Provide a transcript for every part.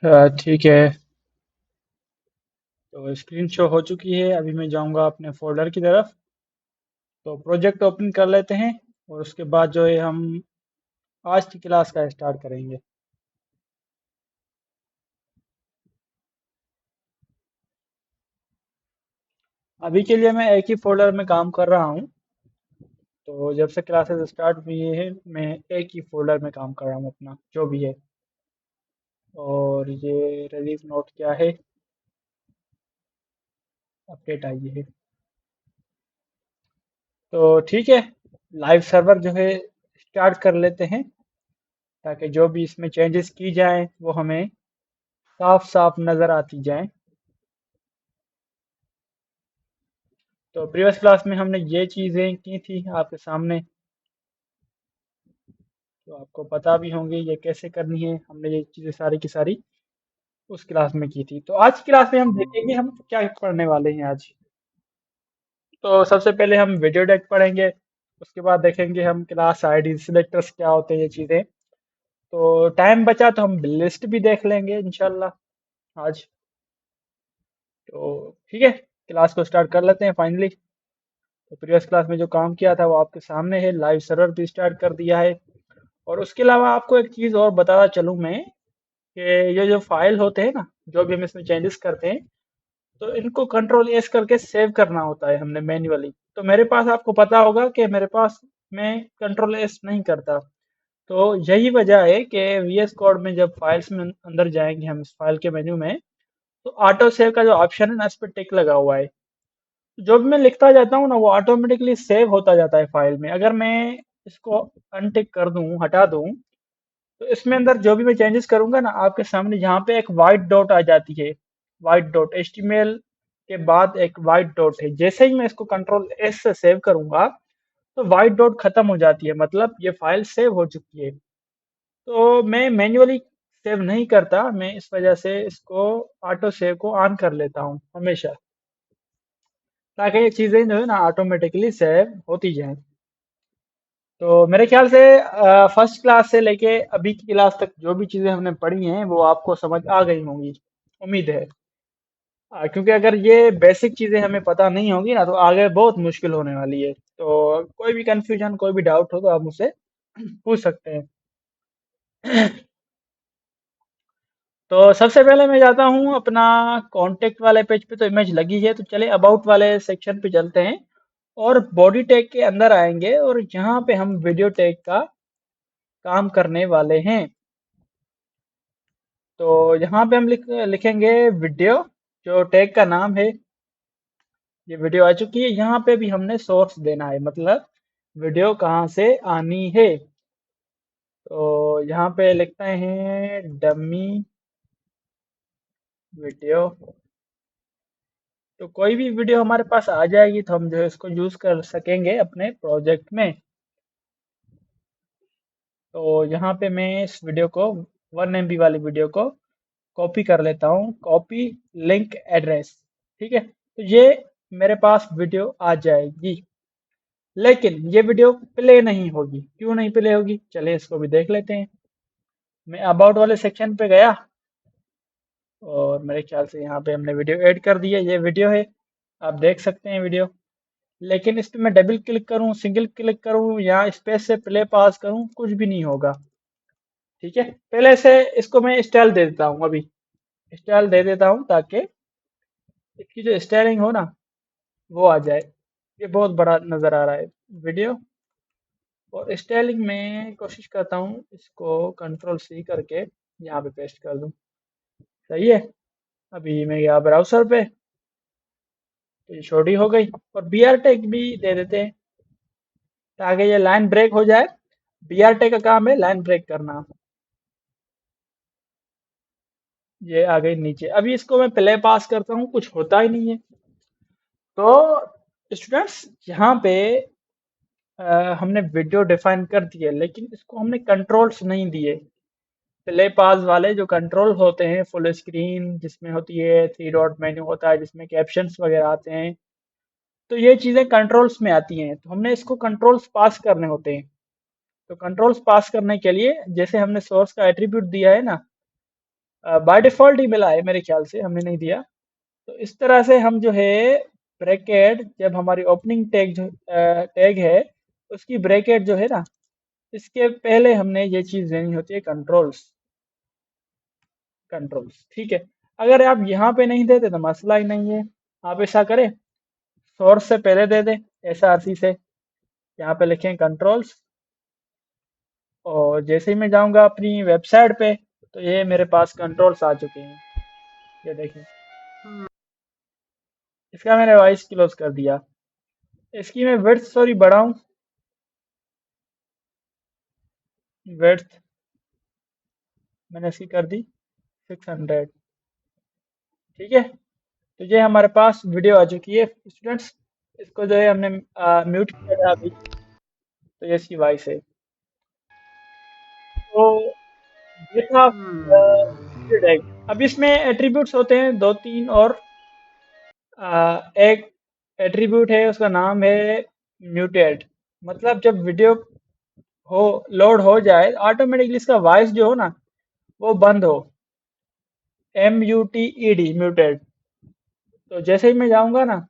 ठीक है। तो स्क्रीन शो हो चुकी है। अभी मैं जाऊंगा अपने फोल्डर की तरफ। तो प्रोजेक्ट ओपन कर लेते हैं और उसके बाद जो है हम आज की क्लास का स्टार्ट करेंगे। अभी के लिए मैं एक ही फोल्डर में काम कर रहा हूँ। तो जब से क्लासेस स्टार्ट हुई है मैं एक ही फोल्डर में काम कर रहा हूँ अपना जो भी है। और ये रिलीफ नोट क्या है, अपडेट आई है। तो ठीक है, लाइव सर्वर जो है स्टार्ट कर लेते हैं ताकि जो भी इसमें चेंजेस की जाएं वो हमें साफ साफ नज़र आती जाएं। तो प्रीवियस क्लास में हमने ये चीज़ें की थी आपके सामने, तो आपको पता भी होंगी ये कैसे करनी है। हमने ये चीज़ें सारी की सारी उस क्लास में की थी। तो आज की क्लास में हम देखेंगे हम क्या पढ़ने वाले हैं आज। तो सबसे पहले हम वीडियो डेक पढ़ेंगे। उसके बाद देखेंगे हम क्लास आईडी सिलेक्टर्स क्या होते हैं, ये चीज़ें। तो टाइम बचा तो हम लिस्ट भी देख लेंगे इंशाल्लाह आज। तो ठीक है, क्लास को स्टार्ट कर लेते हैं फाइनली। तो प्रीवियस क्लास में जो काम किया था वो आपके सामने है। लाइव सर्वर भी स्टार्ट कर दिया है। और उसके अलावा आपको एक चीज़ और बताता चलूँ मैं कि ये जो फाइल होते हैं ना, जो भी हम इसमें चेंजेस करते हैं, तो इनको कंट्रोल एस करके सेव करना होता है हमने मैन्युअली। तो मेरे पास आपको पता होगा कि मेरे पास मैं कंट्रोल एस नहीं करता। तो यही वजह है कि वीएस कोड में जब फाइल्स में अंदर जाएंगे हम इस फाइल के मेन्यू में, तो ऑटो सेव का जो ऑप्शन है ना, इस पर टिक लगा हुआ है। जो भी मैं लिखता जाता हूँ ना वो ऑटोमेटिकली सेव होता जाता है फाइल में। अगर मैं इसको अनटिक कर दूं, हटा दूं, तो इसमें अंदर जो भी मैं चेंजेस करूंगा ना, आपके सामने यहाँ पे एक वाइट डॉट आ जाती है। वाइट डॉट एचटीएमएल के बाद एक वाइट डॉट है। जैसे ही मैं इसको कंट्रोल एस से सेव करूंगा तो वाइट डॉट खत्म हो जाती है, मतलब ये फाइल सेव हो चुकी है। तो मैं मैन्युअली सेव नहीं करता, मैं इस वजह से इसको ऑटो सेव को ऑन कर लेता हूँ हमेशा, ताकि ये चीज़ें जो है ना ऑटोमेटिकली सेव होती जाएं। तो मेरे ख्याल से फर्स्ट क्लास से लेके अभी की क्लास तक जो भी चीज़ें हमने पढ़ी हैं वो आपको समझ आ गई होंगी, उम्मीद है। क्योंकि अगर ये बेसिक चीज़ें हमें पता नहीं होंगी ना तो आगे बहुत मुश्किल होने वाली है। तो कोई भी कंफ्यूजन, कोई भी डाउट हो तो आप मुझसे पूछ सकते हैं। तो सबसे पहले मैं जाता हूँ अपना कॉन्टेक्ट वाले पेज पे। तो इमेज लगी है तो चले अबाउट वाले सेक्शन पे चलते हैं और बॉडी टैग के अंदर आएंगे और यहाँ पे हम वीडियो टैग का काम करने वाले हैं। तो यहाँ पे हम लिखेंगे वीडियो, जो टैग का नाम है। ये वीडियो आ चुकी है। यहाँ पे भी हमने सोर्स देना है, मतलब वीडियो कहाँ से आनी है। तो यहाँ पे लिखते हैं डमी वीडियो। तो कोई भी वीडियो हमारे पास आ जाएगी तो हम जो है इसको यूज कर सकेंगे अपने प्रोजेक्ट में। तो यहाँ पे मैं इस वीडियो को 1 MB वाली वीडियो को कॉपी कर लेता हूँ। कॉपी लिंक एड्रेस, ठीक है। तो ये मेरे पास वीडियो आ जाएगी, लेकिन ये वीडियो प्ले नहीं होगी। क्यों नहीं प्ले होगी, चलिए इसको भी देख लेते हैं। मैं अबाउट वाले सेक्शन पे गया और मेरे ख्याल से यहाँ पे हमने वीडियो ऐड कर दी है। ये वीडियो है, आप देख सकते हैं वीडियो। लेकिन इस पे मैं डबल क्लिक करूँ, सिंगल क्लिक करूँ या स्पेस से प्ले पास करूँ, कुछ भी नहीं होगा। ठीक है, पहले से इसको मैं स्टाइल दे देता हूँ। अभी स्टाइल दे देता हूँ ताकि इसकी जो स्टाइलिंग हो ना वो आ जाए। ये बहुत बड़ा नज़र आ रहा है वीडियो। और स्टाइलिंग में कोशिश करता हूँ इसको कंट्रोल सी करके यहाँ पे पेस्ट कर दूँ। सही है। अभी मैं गया ब्राउज़र पे तो ये छोटी हो गई। और बी आर टैग भी दे देते हैं ताकि ये लाइन ब्रेक हो जाए। बी आर टैग का काम है लाइन ब्रेक करना। ये आ गई नीचे। अभी इसको मैं प्ले पास करता हूँ, कुछ होता ही नहीं है। तो स्टूडेंट्स यहाँ पे हमने वीडियो डिफाइन कर दी है, लेकिन इसको हमने कंट्रोल्स नहीं दिए। प्ले पास वाले जो कंट्रोल होते हैं, फुल स्क्रीन जिसमें होती है, थ्री डॉट मेन्यू होता है जिसमें कैप्शंस वगैरह आते हैं, तो ये चीज़ें कंट्रोल्स में आती हैं। तो हमने इसको कंट्रोल्स पास करने होते हैं। तो कंट्रोल्स पास करने के लिए जैसे हमने सोर्स का एट्रीब्यूट दिया है ना, बाय डिफॉल्ट ही मिला है मेरे ख्याल से, हमने नहीं दिया। तो इस तरह से हम जो है ब्रैकेट, जब हमारी ओपनिंग टैग जो टैग है उसकी ब्रैकेट जो है ना, इसके पहले हमने ये चीज देनी होती है कंट्रोल्स। कंट्रोल्स, ठीक है। अगर आप यहाँ पे नहीं देते तो मसला ही नहीं है। आप ऐसा करें, सोर्स से पहले दे दें, SRC से यहाँ पे लिखें कंट्रोल्स, और जैसे ही मैं जाऊंगा अपनी वेबसाइट पे तो ये मेरे पास कंट्रोल्स आ चुके हैं। ये देखें, इसका मैंने वॉइस क्लोज कर दिया। इसकी मैं विड्थ थोड़ी बढ़ाऊं, विड्थ मैंने इसकी कर दी 600। ठीक है, तो ये हमारे पास वीडियो आ चुकी है स्टूडेंट्स। इसको जो है हमने म्यूट किया था अभी, तो ये इसकी वॉइस है। तो ये था वीडियो टैग। अब इसमें एट्रीब्यूट्स होते हैं दो तीन, और एक एट्रीब्यूट है उसका नाम है म्यूटेड। मतलब जब वीडियो हो लोड हो जाए ऑटोमेटिकली इसका वॉइस जो हो ना वो बंद हो, MUTED, म्यूटेड। तो जैसे ही मैं जाऊंगा ना,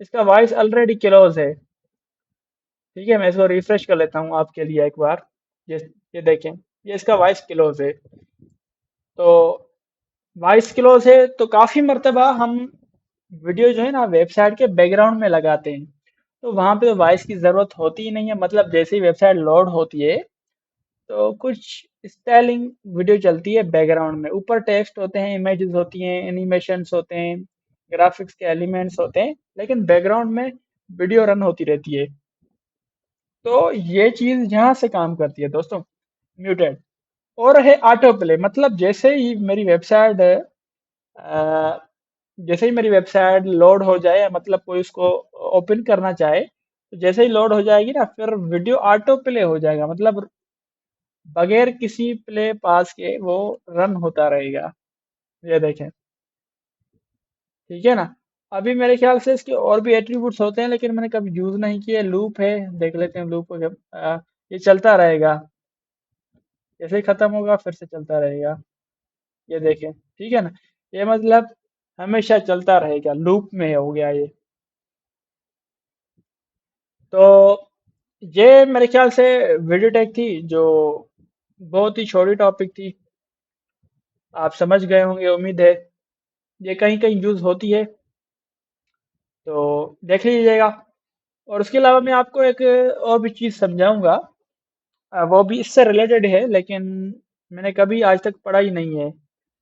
इसका वॉइस ऑलरेडी क्लोज है। ठीक है, मैं इसको रिफ्रेश कर लेता हूँ आपके लिए एक बार। ये देखें, ये इसका वॉइस क्लोज है। तो वॉइस क्लोज है तो काफी मर्तबा हम वीडियो जो है ना वेबसाइट के बैकग्राउंड में लगाते हैं, तो वहां पे तो वॉइस की जरूरत होती ही नहीं है। मतलब जैसे ही वेबसाइट लोड होती है तो कुछ स्टाइलिंग वीडियो चलती है बैकग्राउंड में, ऊपर टेक्स्ट होते हैं, इमेजेस होती हैं, एनिमेशंस होते हैं, ग्राफिक्स के एलिमेंट्स होते हैं, लेकिन बैकग्राउंड में वीडियो रन होती रहती है। तो ये चीज यहाँ से काम करती है दोस्तों, म्यूटेड। और है ऑटो प्ले, मतलब जैसे ही मेरी वेबसाइट लोड हो जाए, मतलब कोई उसको ओपन करना चाहे, तो जैसे ही लोड हो जाएगी ना फिर वीडियो ऑटो प्ले हो जाएगा, मतलब बगैर किसी प्ले पास के वो रन होता रहेगा। ये देखें, ठीक है ना। अभी मेरे ख्याल से इसके और भी एट्रीब्यूट्स होते हैं, लेकिन मैंने कभी यूज नहीं किए। लूप है, देख लेते हैं लूप को। ये चलता रहेगा, जैसे ही खत्म होगा फिर से चलता रहेगा। ये देखें, ठीक है ना। ये मतलब हमेशा चलता रहेगा, लूप में हो गया ये। तो ये मेरे ख्याल से वीडियो टेक थी, जो बहुत ही छोटी टॉपिक थी। आप समझ गए होंगे उम्मीद है। ये कहीं कहीं यूज होती है, तो देख लीजिएगा। और उसके अलावा मैं आपको एक और भी चीज़ समझाऊंगा। वो भी इससे रिलेटेड है, लेकिन मैंने कभी आज तक पढ़ा ही नहीं है,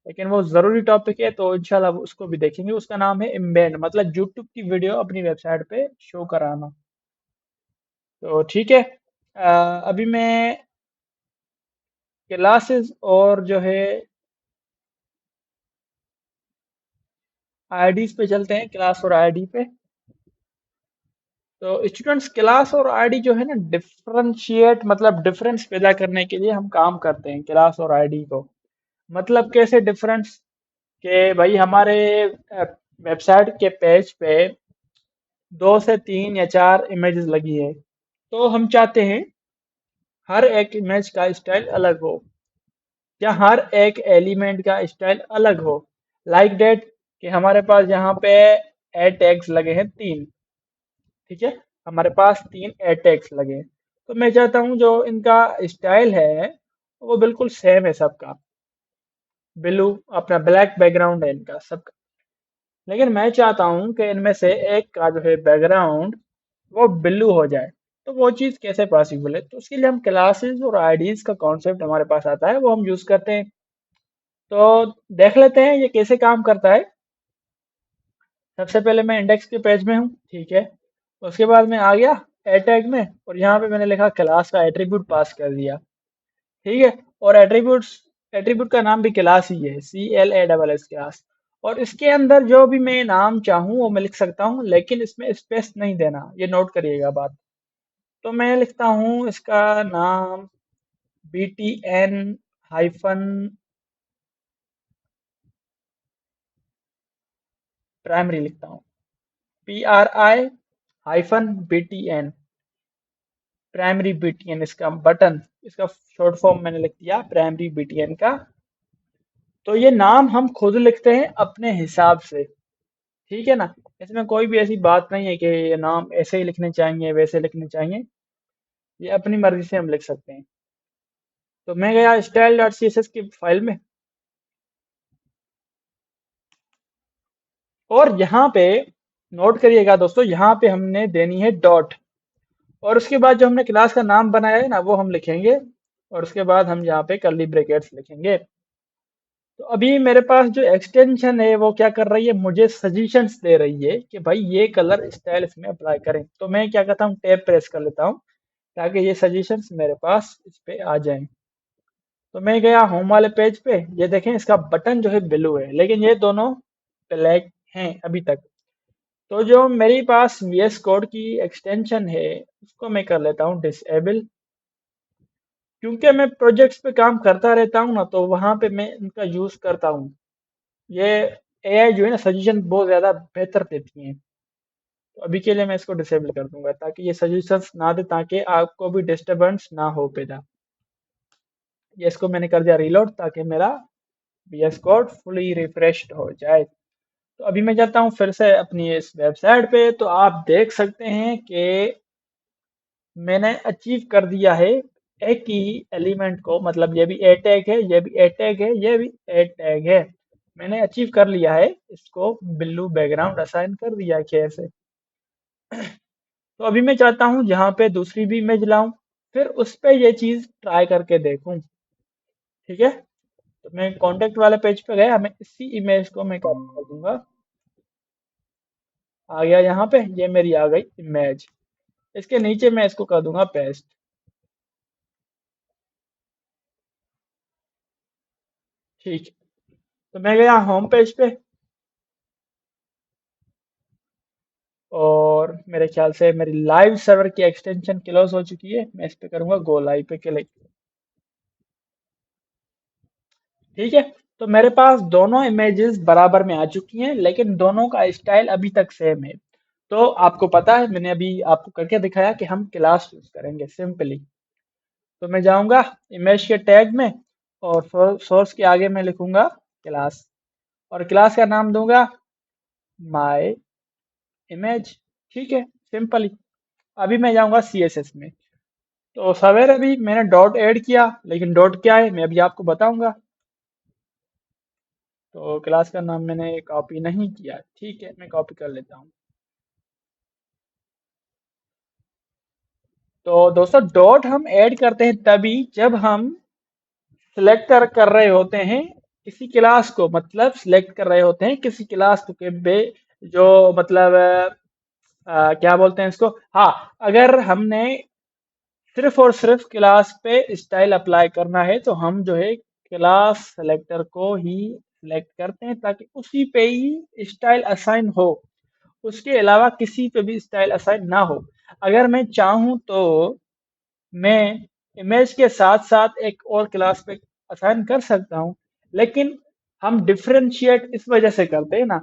लेकिन वो ज़रूरी टॉपिक है, तो इंशाल्लाह उसको भी देखेंगे। उसका नाम है एम्बेड, मतलब यूट्यूब की वीडियो अपनी वेबसाइट पे शो कराना। तो ठीक है, अभी मैं क्लासेस और जो है आईडीज पे चलते हैं, क्लास और आईडी पे। तो स्टूडेंट्स, क्लास और आईडी जो है ना, डिफरेंशिएट मतलब डिफरेंस पैदा करने के लिए हम काम करते हैं क्लास और आईडी को। मतलब कैसे डिफरेंस, कि भाई हमारे वेबसाइट के पेज पे दो से तीन या चार इमेजेस लगी है, तो हम चाहते हैं हर एक इमेज का स्टाइल अलग हो, या हर एक एलिमेंट का स्टाइल अलग हो। लाइक डेट, कि हमारे पास यहाँ पे एड टैग्स लगे हैं तीन। ठीक है, हमारे पास तीन एड टैग्स लगे हैं, तो मैं चाहता हूँ जो इनका स्टाइल है वो बिल्कुल सेम है सबका, ब्लू, अपना ब्लैक बैकग्राउंड है इनका सबका। लेकिन मैं चाहता हूँ कि इनमें से एक का जो है बैकग्राउंड वो ब्लू हो जाए। तो वो चीज़ कैसे पॉसिबल है, तो उसके लिए हम क्लासेस और आईडीज का कॉन्सेप्ट हमारे पास आता है, वो हम यूज़ करते हैं। तो देख लेते हैं ये कैसे काम करता है। सबसे पहले मैं इंडेक्स के पेज में हूँ, ठीक है। उसके बाद मैं आ गया एड टैग में, और यहाँ पे मैंने लिखा क्लास का एट्रीब्यूट पास कर दिया। ठीक है, और एट्रीब्यूट का नाम भी क्लास ही है, CLASS क्लास। और इसके अंदर जो भी मैं नाम चाहूँ वो मैं लिख सकता हूँ, लेकिन इसमें स्पेस नहीं देना, ये नोट करिएगा बात। तो मैं लिखता हूँ इसका नाम BTN हाइफन प्राइमरी लिखता हूँ, PRI-BTN प्राइमरी BTN, इसका बटन, इसका शॉर्ट फॉर्म मैंने लिख दिया प्राइमरी BTN का तो ये नाम हम खुद लिखते हैं अपने हिसाब से, ठीक है ना। इसमें कोई भी ऐसी बात नहीं है कि ये नाम ऐसे ही लिखने चाहिए वैसे लिखने चाहिए, ये अपनी मर्जी से हम लिख सकते हैं। तो मैं गया style dot C S S की फाइल में, और यहाँ पे नोट करिएगा दोस्तों, यहाँ पे हमने देनी है डॉट, और उसके बाद जो हमने क्लास का नाम बनाया है ना वो हम लिखेंगे, और उसके बाद हम यहाँ पे कर्ली ब्रैकेट्स लिखेंगे। तो अभी मेरे पास जो एक्सटेंशन है वो क्या कर रही है, मुझे सजेशंस दे रही है कि भाई ये कलर स्टाइल इसमें अप्लाई करें। तो मैं क्या करता हूँ, टैब प्रेस कर लेता हूँ ताकि ये सजेशंस मेरे पास इस पे आ जाएं। तो मैं गया होम वाले पेज पे, ये देखें इसका बटन जो है ब्लू है लेकिन ये दोनों ब्लैक हैं अभी तक। तो जो मेरे पास VS कोड की एक्सटेंशन है उसको मैं कर लेता हूँ डिसेबल, क्योंकि मैं प्रोजेक्ट्स पे काम करता रहता हूँ ना, तो वहां पे मैं इनका यूज करता हूँ। ये AI जो है ना सजेशन बहुत ज्यादा बेहतर देती हैं। तो अभी के लिए मैं इसको डिसेबल कर दूंगा ताकि ये सजेशंस ना दे, ताकि आपको भी डिस्टरबेंस ना हो पैदा। ये इसको मैंने कर दिया रीलोड ताकि मेरा VS कोड फुली रिफ्रेश्ड हो जाए। तो अभी मैं जाता हूँ फिर से अपनी इस वेबसाइट पे, तो आप देख सकते हैं कि मैंने अचीव कर दिया है एक ही एलिमेंट को, मतलब ये भी ए टैग है, ये भी ए टैग है, ये भी ए टैग है। मैंने अचीव कर लिया है, इसको ब्लू बैकग्राउंड असाइन कर दिया है खैर से। तो अभी मैं चाहता हूँ यहाँ पे दूसरी भी इमेज लाऊं, फिर उस पे ये चीज ट्राई करके देखूं, ठीक है। तो मैं कॉन्टेक्ट वाले पेज पे गया, मैं इसी इमेज को मैं कॉपी कर दूंगा। आ गया यहाँ पे, ये मेरी आ गई इमेज। इसके नीचे मैं इसको कर दूंगा पेस्ट, ठीक। तो मैं गया होम पेज पे, और मेरे ख्याल से मेरी लाइव सर्वर की एक्सटेंशन क्लोज हो चुकी है। मैं इस पे करूंगा गो लाइव पे क्लिक, ठीक है। तो मेरे पास दोनों इमेजेस बराबर में आ चुकी हैं, लेकिन दोनों का स्टाइल अभी तक सेम है। तो आपको पता है, मैंने अभी आपको करके दिखाया कि हम क्लास यूज करेंगे सिंपली। तो मैं जाऊंगा इमेज के टैग में, और सोर्स के आगे मैं लिखूंगा क्लास, और क्लास का नाम दूंगा माय इमेज, ठीक है, सिंपली। अभी मैं जाऊंगा CSS में। तो सवेरे भी मैंने डॉट ऐड किया, लेकिन डॉट क्या है मैं अभी आपको बताऊंगा। तो क्लास का नाम मैंने कॉपी नहीं किया, ठीक है, मैं कॉपी कर लेता हूँ। तो दोस्तों डॉट हम ऐड करते हैं तभी जब हम सिलेक्ट कर रहे होते हैं किसी क्लास को, मतलब सिलेक्ट कर रहे होते हैं किसी क्लास को के बे, जो मतलब क्या बोलते हैं इसको, हाँ, अगर हमने सिर्फ और सिर्फ क्लास पे स्टाइल अप्लाई करना है तो हम जो है क्लास सेलेक्टर को ही सिलेक्ट करते हैं ताकि उसी पे ही स्टाइल असाइन हो, उसके अलावा किसी पे भी स्टाइल असाइन ना हो। अगर मैं चाहूँ तो मैं इमेज के साथ साथ एक और क्लास पे असाइन कर सकता हूँ, लेकिन हम डिफरेंशिएट इस वजह से करते हैं ना।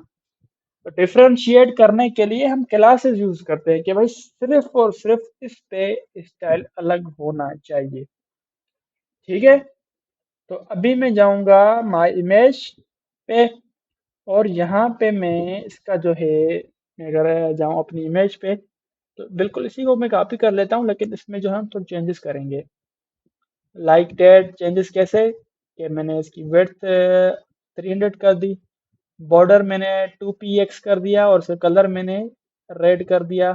तो डिफरेंशिएट करने के लिए हम क्लासेस यूज करते हैं कि भाई सिर्फ और सिर्फ इस पे स्टाइल अलग होना चाहिए, ठीक है। तो अभी मैं जाऊंगा माय इमेज पे, और यहाँ पे मैं इसका जो है, मैं अगर जाऊँ अपनी इमेज पे तो बिल्कुल इसी को मैं कॉपी कर लेता हूँ, लेकिन इसमें जो है हम थोड़ी चेंजेस करेंगे। लाइक डेट चेंजेस कैसे, कि मैंने इसकी विड्थ 300 कर दी, बॉर्डर मैंने 2px कर दिया, और उसका कलर मैंने रेड कर दिया,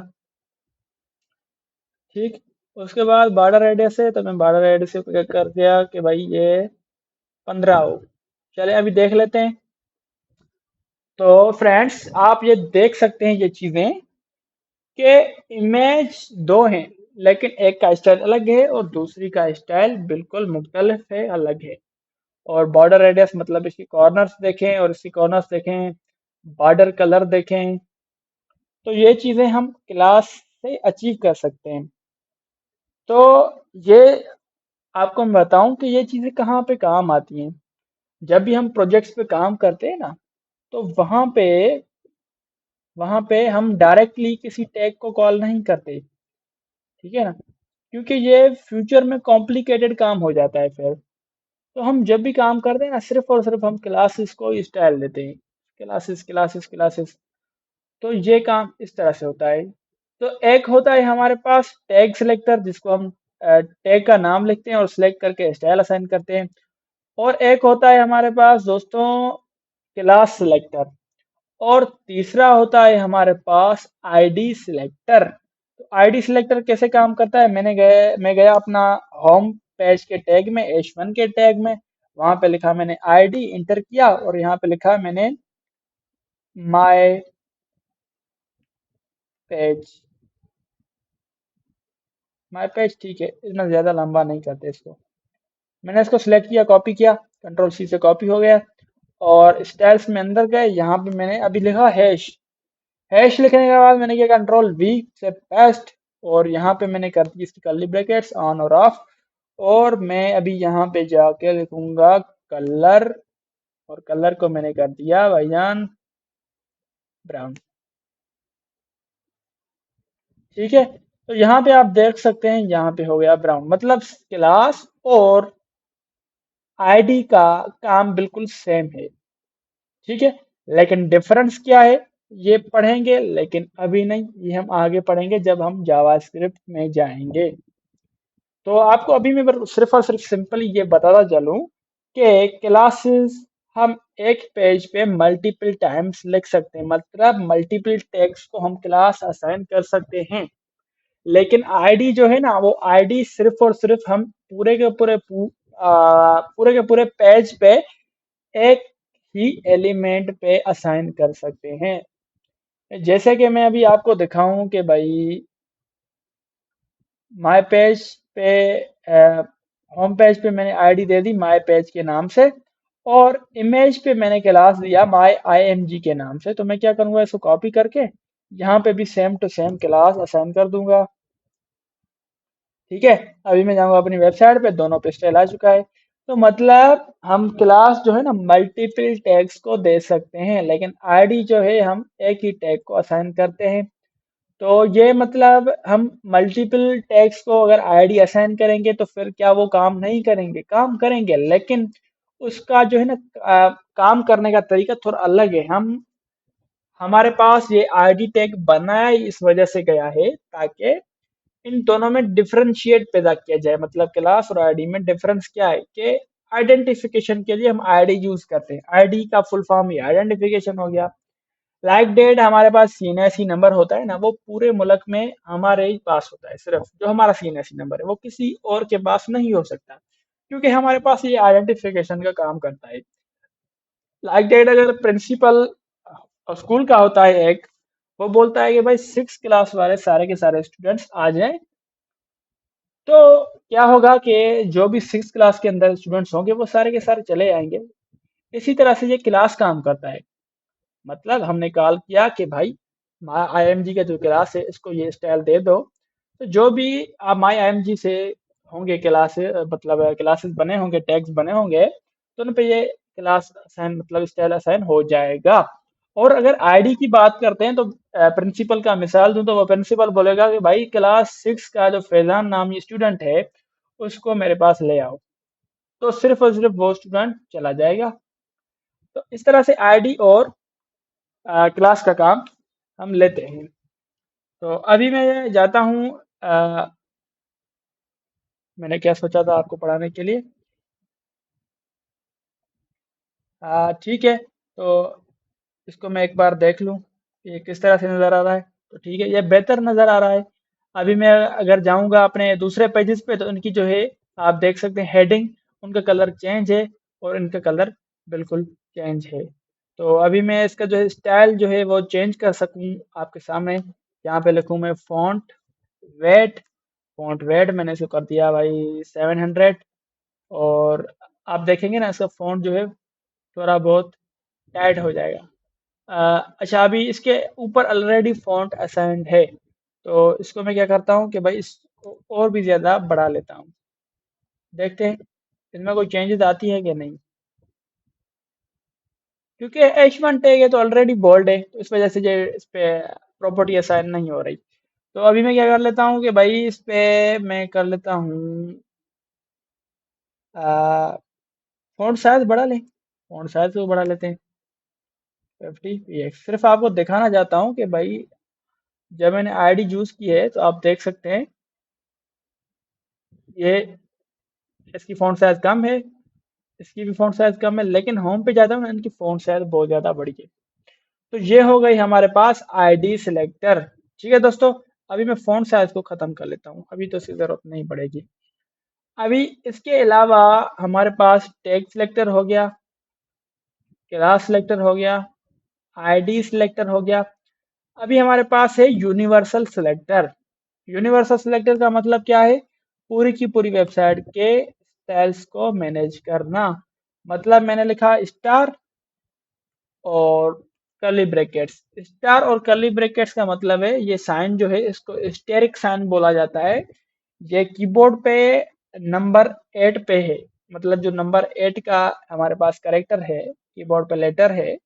ठीक। उसके बाद बॉर्डर रेडियस है, तो मैं बॉर्डर रेडियस को कर दिया कि भाई ये 15 हो। चले अभी देख लेते हैं। तो फ्रेंड्स आप ये देख सकते हैं ये चीजें कि इमेज दो हैं, लेकिन एक का स्टाइल अलग है और दूसरी का स्टाइल बिल्कुल मुख्तलिफ है, अलग है। और बॉर्डर रेडियस मतलब इसकी कॉर्नर्स देखें और इसकी कॉर्नर्स देखें, बॉर्डर कलर देखें, तो ये चीजें हम क्लास से अचीव कर सकते हैं। तो ये आपको मैं बताऊं कि ये चीजें कहाँ पे काम आती हैं। जब भी हम प्रोजेक्ट्स पे काम करते हैं ना, तो वहां पे हम डायरेक्टली किसी टैग को कॉल नहीं करते, ठीक है ना, क्योंकि ये फ्यूचर में कॉम्प्लिकेटेड काम हो जाता है फिर। तो हम जब भी काम करते हैं ना, सिर्फ और सिर्फ हम क्लासेस को स्टाइल देते हैं, क्लासेस क्लासेस क्लासेस। तो ये काम इस तरह से होता है। तो एक होता है हमारे पास टैग सिलेक्टर, जिसको हम टैग का नाम लिखते हैं और सिलेक्ट करके स्टाइल असाइन करते हैं। और एक होता है हमारे पास दोस्तों क्लास सिलेक्टर। और तीसरा होता है हमारे पास आईडी सिलेक्टर। तो आईडी सिलेक्टर कैसे काम करता है, मैं गया अपना होम पेज के टैग में, H1 के टैग में। वहां पे लिखा मैंने आईडी, इंटर किया और यहाँ पे लिखा मैंने माय पेज। माय पेज ठीक है, इतना ज्यादा लंबा नहीं करते इसको। मैंने इसको सिलेक्ट किया, कॉपी किया, कंट्रोल सी से कॉपी हो गया। और स्टाइल्स में अंदर गए, यहाँ पे मैंने अभी लिखा हैश। हैश लिखने के बाद मैंने किया कंट्रोल वी से पेस्ट। और यहाँ पे मैंने कर दी इसकी कर्ली ब्रैकेट्स ऑन और ऑफ। और मैं अभी यहाँ पे जाके लिखूंगा कलर। और कलर को मैंने कर दिया भाईजान ब्राउन। ठीक है, तो यहाँ पे आप देख सकते हैं, यहाँ पे हो गया ब्राउन, मतलब क्लास और आईडी का काम बिल्कुल सेम है। ठीक है, लेकिन डिफरेंस क्या है ये पढ़ेंगे, लेकिन अभी नहीं, ये हम आगे पढ़ेंगे जब हम जावास्क्रिप्ट में जाएंगे। तो आपको अभी मैं सिर्फ और सिर्फ सिंपल ये बताता चलूं कि क्लासेस हम एक पेज पे मल्टीपल टाइम्स लिख सकते हैं, मतलब मल्टीपल टैग्स को हम क्लास असाइन कर सकते हैं। लेकिन आईडी जो है ना, वो आईडी सिर्फ और सिर्फ हम पूरे के पूरे पेज पे एक ही एलिमेंट पे असाइन कर सकते हैं। जैसे कि मैं अभी आपको दिखाऊं कि भाई माय पेज पे, होम पेज पे मैंने ID they the my page के नाम से। और इमेज पे मैंने क्लास दिया माय आईएमजी के नाम से। तो मैं क्या करूंगा, इसको कॉपी करके यहाँ पे भी same to same class assign कर दूंगा। ठीक है, अभी मैं जाऊंगा अपनी वेबसाइट पे, दोनों पे स्टाइल आ चुका है। तो मतलब हम क्लास जो है ना मल्टीपल टैग्स को दे सकते हैं, लेकिन आईडी जो है हम एक ही टैग को असाइन करते हैं। तो ये मतलब हम मल्टीपल टैग्स को अगर आईडी असाइन करेंगे तो फिर क्या वो काम नहीं करेंगे, काम करेंगे, लेकिन उसका जो है ना काम करने का तरीका थोड़ा अलग है। हम हमारे पास ये आईडी टैग बनाया ही इस वजह से गया है ताकि इन दोनों में डिफरेंशिएट पैदा किया जाए। मतलब क्लास और आईडी में डिफरेंस क्या है कि आइडेंटिफिकेशन के लिए हम आईडी यूज करते हैं। आईडी का फुल फॉर्म ही आइडेंटिफिकेशन हो गया। लाइक डेट हमारे पास सीएनएसई नंबर होता है ना, वो पूरे मुल्क में हमारे ही पास होता है। सिर्फ जो हमारा सीएनएसई नंबर है वो किसी और के पास नहीं हो सकता, क्योंकि हमारे पास ये आइडेंटिफिकेशन का काम करता है। लाइक डेट अगर प्रिंसिपल स्कूल का होता है एक, वो बोलता है कि भाई 6 क्लास वाले सारे के सारे स्टूडेंट्स आ जाएं, तो क्या होगा कि जो भी 6 क्लास के अंदर स्टूडेंट्स होंगे वो सारे के सारे चले आएंगे। इसी तरह से ये क्लास काम करता है। मतलब हमने कॉल किया कि भाई माई आईएमजी का जो क्लास है इसको ये स्टाइल दे दो। तो जो भी आप माई आईएमजी से होंगे क्लास, मतलब क्लासेस बने होंगे, टैग्स बने होंगे, तो उन पे ये क्लास असाइन मतलब स्टाइल असाइन हो जाएगा। और अगर आईडी की बात करते हैं तो प्रिंसिपल का मिसाल दूं तो वो प्रिंसिपल बोलेगा कि भाई क्लास 6 का जो फैजान नामी स्टूडेंट है उसको मेरे पास ले आओ। तो सिर्फ और सिर्फ वो स्टूडेंट चला जाएगा। तो इस तरह से आईडी और क्लास का काम हम लेते हैं। तो अभी मैं जाता हूँ, मैंने क्या सोचा था आपको पढ़ाने के लिए। ठीक है, तो इसको मैं एक बार देख लूँ ये किस तरह से नज़र आ रहा है। तो ठीक है, ये बेहतर नज़र आ रहा है। अभी मैं अगर जाऊंगा अपने दूसरे पेजेस पे तो उनकी जो है आप देख सकते हैं हेडिंग, उनका कलर चेंज है और इनका कलर बिल्कुल चेंज है। तो अभी मैं इसका जो है स्टाइल जो है वो चेंज कर सकूं आपके सामने। यहाँ पे लिखूं मैं वेट फॉन्ट वेट मैंने इसको कर दिया भाई 700। और आप देखेंगे ना इसका फॉन्ट जो है थोड़ा बहुत टाइट हो जाएगा। अच्छा, अभी इसके ऊपर ऑलरेडी फॉन्ट असाइंड है, तो इसको मैं क्या करता हूँ कि भाई इसको और भी ज़्यादा बढ़ा लेता हूँ। देखते हैं इसमें कोई चेंजेस आती है कि नहीं, क्योंकि H1 टैग है तो ऑलरेडी बोल्ड है, तो इस वजह से जो इस पे प्रॉपर्टी असाइन नहीं हो रही। तो अभी मैं क्या कर लेता हूँ कि भाई इस पे मैं कर लेता हूँ फॉन्ट साइज बढ़ा लें, फॉन्ट साइज को बढ़ा लेते हैं 50 px। सिर्फ आपको दिखाना चाहता हूँ कि भाई जब मैंने आईडी यूज की है तो आप देख सकते हैं ये इसकी फॉन्ट साइज कम है, इसकी भी फॉन्ट साइज कम है, लेकिन होम पे जाता हूँ ना इनकी फॉन्ट साइज बहुत ज्यादा बड़ी है। तो ये हो गई हमारे पास आईडी सिलेक्टर। ठीक है दोस्तों, अभी मैं फॉन्ट साइज को खत्म कर लेता हूँ, अभी तो इसकी जरूरत नहीं पड़ेगी। अभी इसके अलावा हमारे पास टैग सिलेक्टर हो गया, क्लास सिलेक्टर हो गया, आईडी सिलेक्टर हो गया। अभी हमारे पास है यूनिवर्सल सिलेक्टर। यूनिवर्सल सिलेक्टर का मतलब क्या है? पूरी की पूरी वेबसाइट के स्टाइल्स को मैनेज करना। मतलब मैंने लिखा स्टार और कर्ली ब्रैकेट्स। स्टार और कर्ली ब्रैकेट्स का मतलब है ये साइन जो है इसको स्टेरिक साइन बोला जाता है। ये कीबोर्ड पे नंबर 8 पे है, मतलब जो नंबर 8 का हमारे पास कैरेक्टर है, कीबोर्ड पे लेटर है,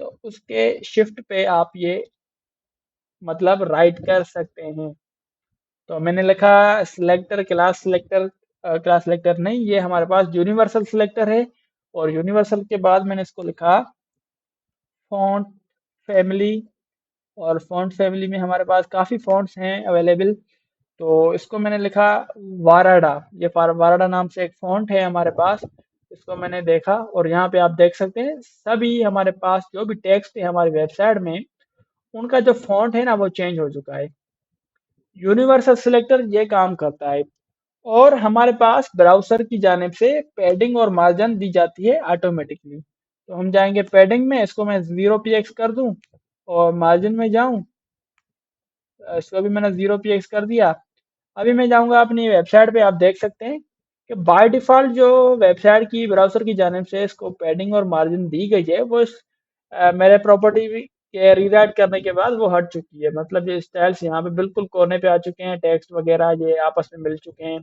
तो उसके शिफ्ट पे आप ये मतलब राइट कर सकते हैं। तो मैंने लिखा selector class selector, class selector नहीं, ये हमारे पास यूनिवर्सल सिलेक्टर है। और यूनिवर्सल के बाद मैंने इसको लिखा फॉन्ट फैमिली। और फॉन्ट फैमिली में हमारे पास काफ़ी फॉन्ट्स हैं अवेलेबल। तो इसको मैंने लिखा वाराडा। ये वाराडा नाम से एक फॉन्ट है हमारे पास, इसको मैंने देखा और यहाँ पे आप देख सकते हैं सभी हमारे पास जो भी टेक्स्ट है हमारी वेबसाइट में उनका जो फॉन्ट है ना वो चेंज हो चुका है। यूनिवर्सल सिलेक्टर ये काम करता है। और हमारे पास ब्राउज़र की जानिब से पैडिंग और मार्जिन दी जाती है ऑटोमेटिकली। तो हम जाएंगे पैडिंग में, इसको मैं 0 px कर दूं और मार्जिन में जाऊं, इसको भी मैंने 0 px कर दिया। अभी मैं जाऊंगा अपनी वेबसाइट पे, आप देख सकते हैं कि बाय डिफ़ॉल्ट जो वेबसाइट की ब्राउज़र की जानिब से इसको पैडिंग और मार्जिन दी गई है वो मेरे प्रॉपर्टी के रीराइट करने के बाद वो हट चुकी है। मतलब ये स्टाइल्स यहाँ पे बिल्कुल कोने पे आ चुके हैं, टेक्स्ट वगैरह ये आपस में मिल चुके हैं,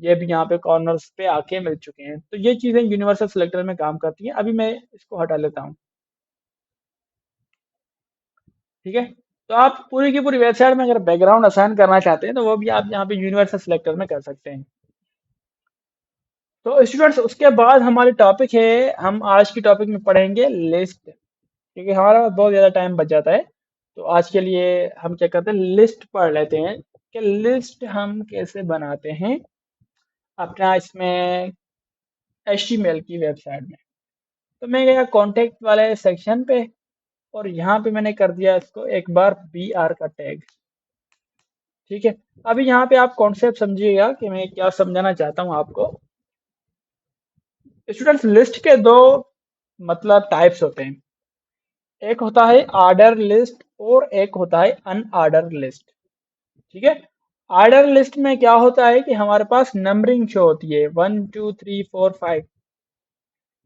ये भी यहाँ पे कॉर्नर्स पे आके मिल चुके हैं। तो ये चीज़ें यूनिवर्सल सिलेक्टर में काम करती हैं। अभी मैं इसको हटा लेता हूँ। ठीक है, तो आप पूरी की पूरी वेबसाइट में अगर बैकग्राउंड असाइन करना चाहते हैं तो वो भी आप यहाँ पे यूनिवर्सल सिलेक्टर में कर सकते हैं। तो स्टूडेंट्स उसके बाद हमारी टॉपिक है, हम आज की टॉपिक में पढ़ेंगे लिस्ट, क्योंकि हमारा पास बहुत ज़्यादा टाइम बच जाता है। तो आज के लिए हम क्या करते हैं, लिस्ट पढ़ लेते हैं कि लिस्ट हम कैसे बनाते हैं अपना इसमें HTML की वेबसाइट में। तो मैं गया कॉन्टेक्ट वाले सेक्शन पे और यहाँ पे मैंने कर दिया इसको एक बार BR का टैग। ठीक है, अभी यहाँ पे आप कॉन्सेप्ट समझिएगा कि मैं क्या समझाना चाहता हूँ आपको। स्टूडेंट्स लिस्ट के दो मतलब टाइप्स होते हैं, एक होता है ऑर्डर लिस्ट और एक होता है अनऑर्डर लिस्ट। ठीक है, ऑर्डर लिस्ट में क्या होता है कि हमारे पास नंबरिंग शो होती है 1 2 3 4 5,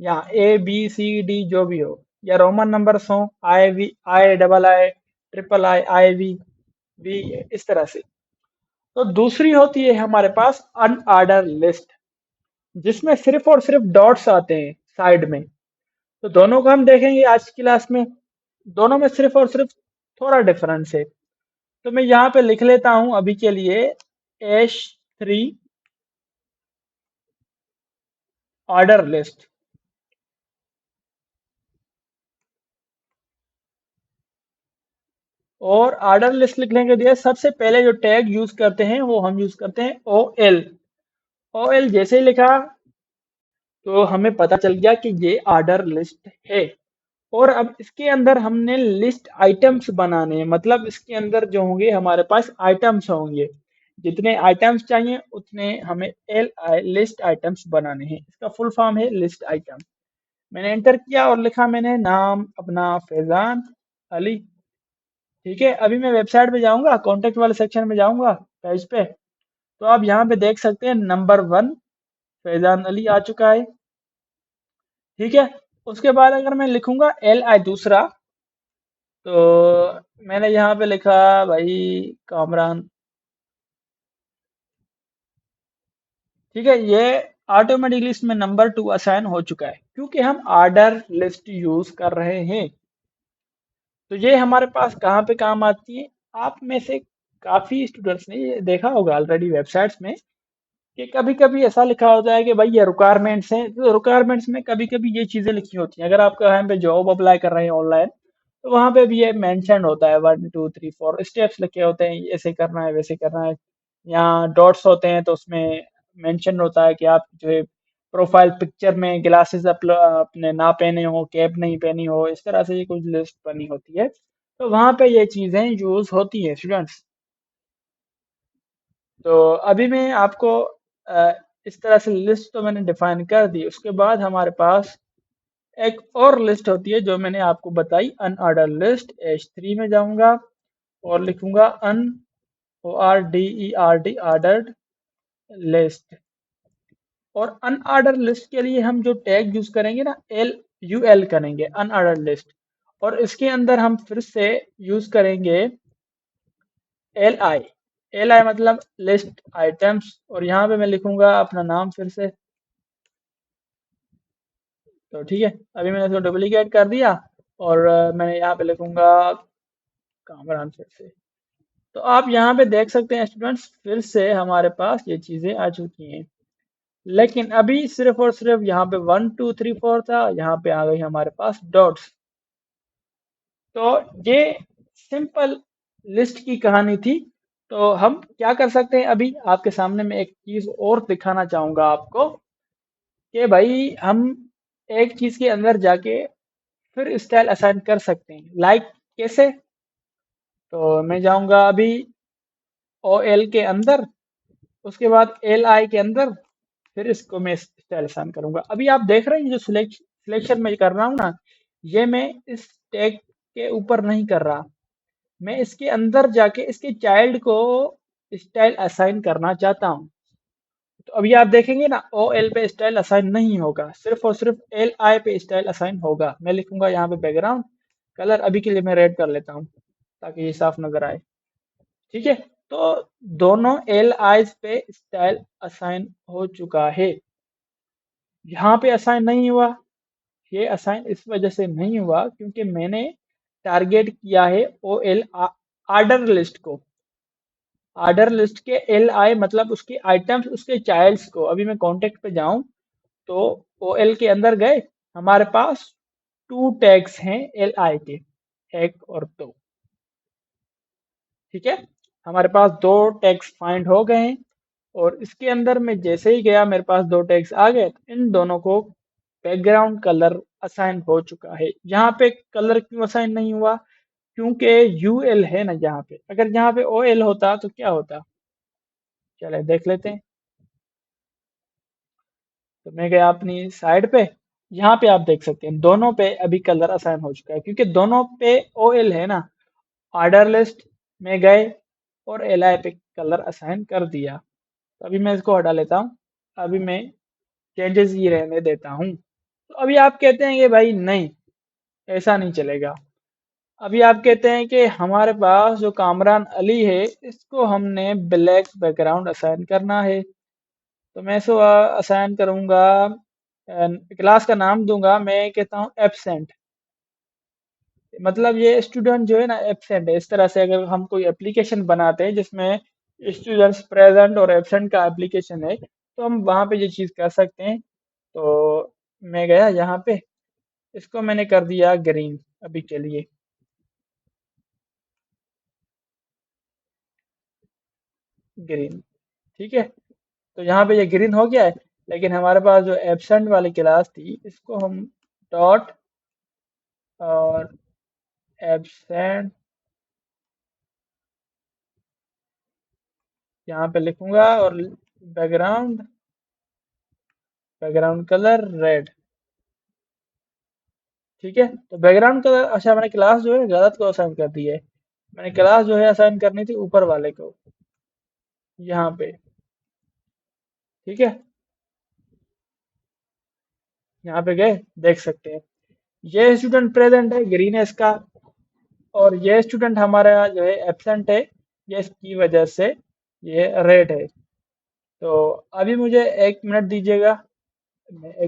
या ABCD जो भी हो, या रोमन नंबर्स हो I, V, I, AA, III, I, IV, इस तरह से। तो दूसरी होती है हमारे पास अनऑर्डर लिस्ट, जिसमें सिर्फ और सिर्फ डॉट्स आते हैं साइड में। तो दोनों को हम देखेंगे आज की क्लास में, दोनों में सिर्फ और सिर्फ थोड़ा डिफरेंस है। तो मैं यहाँ पे लिख लेता हूँ अभी के लिए H3 ऑर्डर लिस्ट। और ऑर्डर लिस्ट लिखने के लिए सबसे पहले जो टैग यूज करते हैं वो हम यूज करते हैं OL। OL जैसे ही लिखा तो हमें पता चल गया कि ये ऑर्डर लिस्ट है। और अब इसके अंदर हमने लिस्ट आइटम्स बनाने हैं, मतलब इसके अंदर जो होंगे हमारे पास आइटम्स होंगे, जितने आइटम्स चाहिए उतने हमें लिस्ट आइटम्स बनाने हैं। इसका फुल फॉर्म है लिस्ट आइटम। मैंने एंटर किया और लिखा मैंने नाम अपना फैजान अली। ठीक है, अभी मैं वेबसाइट पे जाऊंगा, कॉन्टेक्ट वाले सेक्शन में जाऊंगा पेज पे, तो आप यहाँ पे देख सकते हैं नंबर 1 फैजान अली आ चुका है। ठीक है, उसके बाद अगर मैं लिखूंगा LI दूसरा, तो मैंने यहाँ पे लिखा भाई कामरान। ठीक है, ये ऑटोमेटिकली इसमें नंबर 2 असाइन हो चुका है क्योंकि हम ऑर्डर लिस्ट यूज कर रहे हैं। तो ये हमारे पास कहाँ पे काम आती है, आप में से काफी स्टूडेंट्स ने ये देखा होगा ऑलरेडी वेबसाइट्स में कि कभी कभी ऐसा लिखा होता है कि भाई ये रिक्वायरमेंट्स हैं, तो रिक्वायरमेंट्स में कभी कभी ये चीजें लिखी होती हैं। अगर आप कहीं पे जॉब अप्लाई कर रहे हैं ऑनलाइन, तो वहां पे भी ये मेंशन होता है, 1 2 3 4 स्टेप्स लिखे होते हैं, ऐसे करना है वैसे करना है। यहाँ डॉट्स होते हैं तो उसमें मेंशन होता है कि आप जो है प्रोफाइल पिक्चर में ग्लासेस अपने ना पहने हो, कैप नहीं पहनी हो, इस तरह से ये कुछ लिस्ट बनी होती है। तो वहां पे ये चीजें यूज होती हैं स्टूडेंट्स। तो अभी मैं आपको अ, इस तरह से लिस्ट तो मैंने डिफाइन कर दी। उसके बाद हमारे पास एक और लिस्ट होती है जो मैंने आपको बताई, अनऑर्डर लिस्ट। H3 में जाऊंगा और लिखूंगा ORDERD ऑर्डर्ड लिस्ट। और अनऑर्डर लिस्ट के लिए हम जो टैग यूज करेंगे ना, LUL करेंगे, अनऑर्डर लिस्ट। और इसके अंदर हम फिर से यूज करेंगे LI। LI मतलब लिस्ट आइटम्स। और यहाँ पे मैं लिखूंगा अपना नाम फिर से। तो ठीक है, अभी मैंने इसको डुप्लीकेट कर दिया और मैंने यहाँ पे लिखूंगा कामरान फिर से। तो आप यहाँ पे देख सकते हैं स्टूडेंट्स, फिर से हमारे पास ये चीजें आ चुकी हैं। लेकिन अभी सिर्फ और सिर्फ यहाँ पे 1 2 3 4 था, यहाँ पे आ गई हमारे पास डॉट्स। तो ये सिंपल लिस्ट की कहानी थी। तो हम क्या कर सकते हैं, अभी आपके सामने मैं एक चीज और दिखाना चाहूंगा आपको कि भाई हम एक चीज के अंदर जाके फिर स्टाइल असाइन कर सकते हैं। लाइक कैसे? तो मैं जाऊंगा अभी OL के अंदर, उसके बाद LI के अंदर, फिर इसको मैं स्टाइल असाइन करूंगा। अभी आप देख रहे हैं जो सिलेक्शन में कर रहा हूँ ना, ये मैं इस टैग के ऊपर नहीं कर रहा, मैं इसके अंदर जाके इसके चाइल्ड को स्टाइल असाइन करना चाहता हूँ। तो अभी आप देखेंगे ना, OL पे स्टाइल असाइन नहीं होगा, सिर्फ और सिर्फ LI पे स्टाइल असाइन होगा। मैं लिखूंगा यहाँ पे बैकग्राउंड कलर, अभी के लिए मैं रेड कर लेता हूँ ताकि ये साफ नजर आए। ठीक है, तो दोनों LIs पे स्टाइल असाइन हो चुका है। यहाँ पे असाइन नहीं हुआ। ये असाइन इस वजह से नहीं हुआ क्योंकि मैंने टारगेट किया है OL आर्डर लिस्ट को। ऑर्डर लिस्ट के LI मतलब उसके आइटम्स, उसके चाइल्ड्स को। अभी मैं कॉन्टेक्ट पे जाऊं तो OL के अंदर गए, हमारे पास 2 टैग्स हैं LI के, 1 और 2। ठीक है, हमारे पास 2 टैग्स फाइंड हो गए हैं। और इसके अंदर मैं जैसे ही गया मेरे पास 2 टैग्स आ गए, तो इन दोनों को बैकग्राउंड कलर असाइन हो चुका है। यहाँ पे कलर क्यों असाइन नहीं हुआ? क्योंकि UL है ना यहाँ पे, अगर यहाँ पे OL होता तो क्या होता, चले देख लेते हैं। तो मैं गया अपनी साइड पे, यहाँ पे आप देख सकते हैं दोनों पे अभी कलर असाइन हो चुका है क्योंकि दोनों पे OL है ना। ऑर्डर लिस्ट में गए और LI पे कलर असाइन कर दिया। तो अभी मैं इसको हटा लेता हूँ। अभी मैं चेंजेस ही रहने देता हूँ। तो अभी आप कहते हैं कि भाई नहीं, ऐसा नहीं चलेगा। अभी आप कहते हैं कि हमारे पास जो कामरान अली है, इसको हमने ब्लैक बैकग्राउंड असाइन करना है। तो मैं इसको असाइन करूंगा, क्लास का नाम दूंगा, मैं कहता हूँ एब्सेंट। मतलब ये स्टूडेंट जो है ना एब्सेंट है। इस तरह से अगर हम कोई एप्लीकेशन बनाते हैं जिसमें स्टूडेंट्स प्रेजेंट और एब्सेंट का एप्लीकेशन है, तो हम वहाँ पे ये चीज़ कर सकते हैं। तो मैं गया यहाँ पे, इसको मैंने कर दिया ग्रीन अभी के लिए। ग्रीन, ठीक है। तो यहाँ पे ये ग्रीन हो गया है। लेकिन हमारे पास जो एब्सेंट वाली क्लास थी, इसको हम डॉट और एब्सेंट यहाँ पे लिखूंगा और बैकग्राउंड, बैकग्राउंड कलर रेड। ठीक है, तो बैकग्राउंड कलर, अच्छा मैंने क्लास जो है गलत को असाइन कर दी है। मैंने क्लास जो है असाइन करनी थी ऊपर वाले को, यहाँ पे। ठीक है, यहाँ पे गए, देख सकते हैं ये स्टूडेंट प्रेजेंट है, ग्रीन है इसका। और ये स्टूडेंट हमारा जो है एब्सेंट है, ये इसकी वजह से ये रेड है। तो अभी मुझे 1 मिनट दीजिएगा, मैं